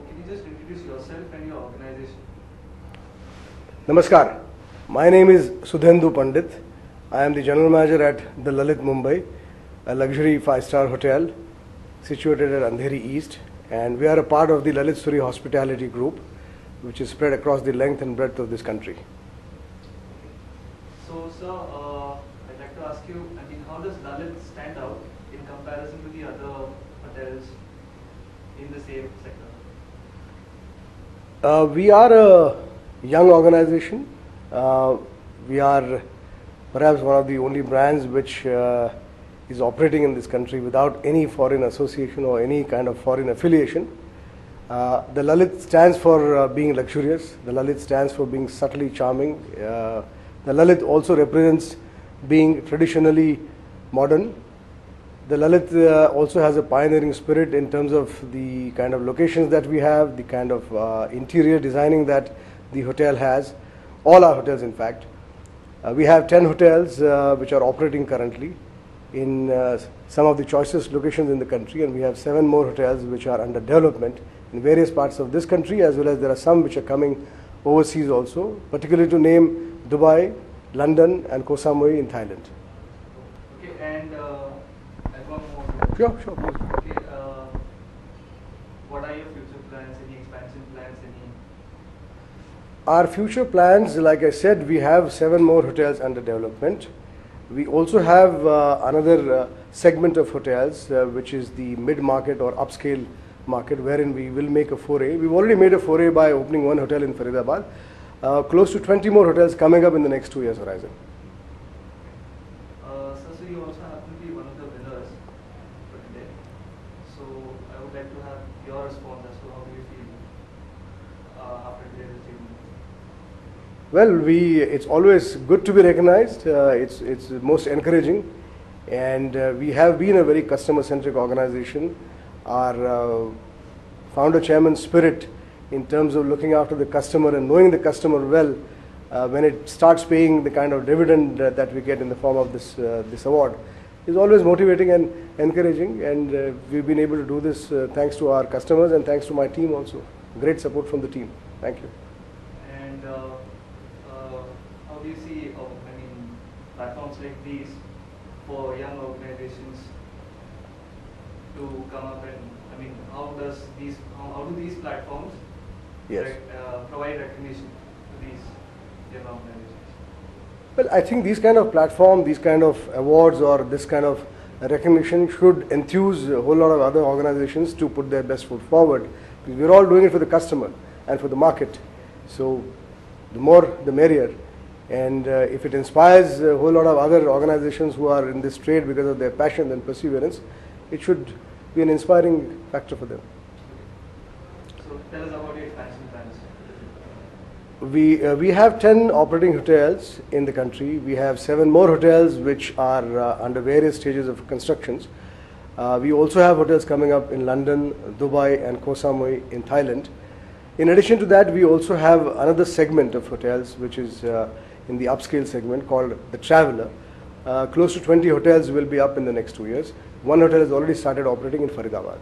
can you just introduce yourself and your organization? Namaskar. My name is Sudhendu Pandit. I am the General Manager at the Lalit Mumbai, a luxury 5-star hotel situated at Andheri East, and we are a part of the Lalit Suri Hospitality Group, which is spread across the length and breadth of this country. So, sir, I'd like to ask you, how does Lalit stand out in comparison to the other hotels in the same sector? We are a young organization. We are perhaps one of the only brands which is operating in this country without any foreign association or any kind of foreign affiliation. The Lalit stands for being luxurious. The Lalit stands for being subtly charming. The Lalit also represents being traditionally modern. The Lalit also has a pioneering spirit in terms of the kind of locations that we have, the kind of interior designing that the hotel has, all our hotels in fact. We have 10 hotels which are operating currently in some of the choicest locations in the country, and we have 7 more hotels which are under development in various parts of this country, as well as there are some which are coming overseas also, particularly to name Dubai, London and Koh Samui in Thailand. Okay, and I've got more. Sure, please. Okay, what are your future plans? Any expansion plans? Our future plans, like I said, we have 7 more hotels under development. We also have another segment of hotels, which is the mid-market or upscale market, wherein we will make a foray. We've already made a foray by opening 1 hotel in Faridabad. Close to 20 more hotels coming up in the next 2 years horizon. So you also happen to be one of the winners for today. So I would like to have your response as to how do you feel after today's achievement. Well, it's always good to be recognized. It's most encouraging, and we have been a very customer-centric organization. Our founder chairman's spirit in terms of looking after the customer and knowing the customer well, when it starts paying the kind of dividend that we get in the form of this award, is always motivating and encouraging, and we've been able to do this thanks to our customers and thanks to my team also. Great support from the team. Thank you. And how do you see, platforms like these for young organizations to come up, and how do these platforms provide recognition to these young organizations? Well, I think these kind of platform, these kind of awards or this kind of recognition should enthuse a whole lot of other organizations to put their best foot forward, because we're all doing it for the customer and for the market. So the more the merrier, and if it inspires a whole lot of other organizations who are in this trade because of their passion and perseverance, it should be an inspiring factor for them. So tell us about your expansion plans. We have 10 operating hotels in the country. We have 7 more hotels which are under various stages of constructions. We also have hotels coming up in London, Dubai and Koh Samui in Thailand. In addition to that, we also have another segment of hotels which is in the upscale segment called the Traveller. Close to 20 hotels will be up in the next 2 years. 1 hotel has already started operating in Faridabad.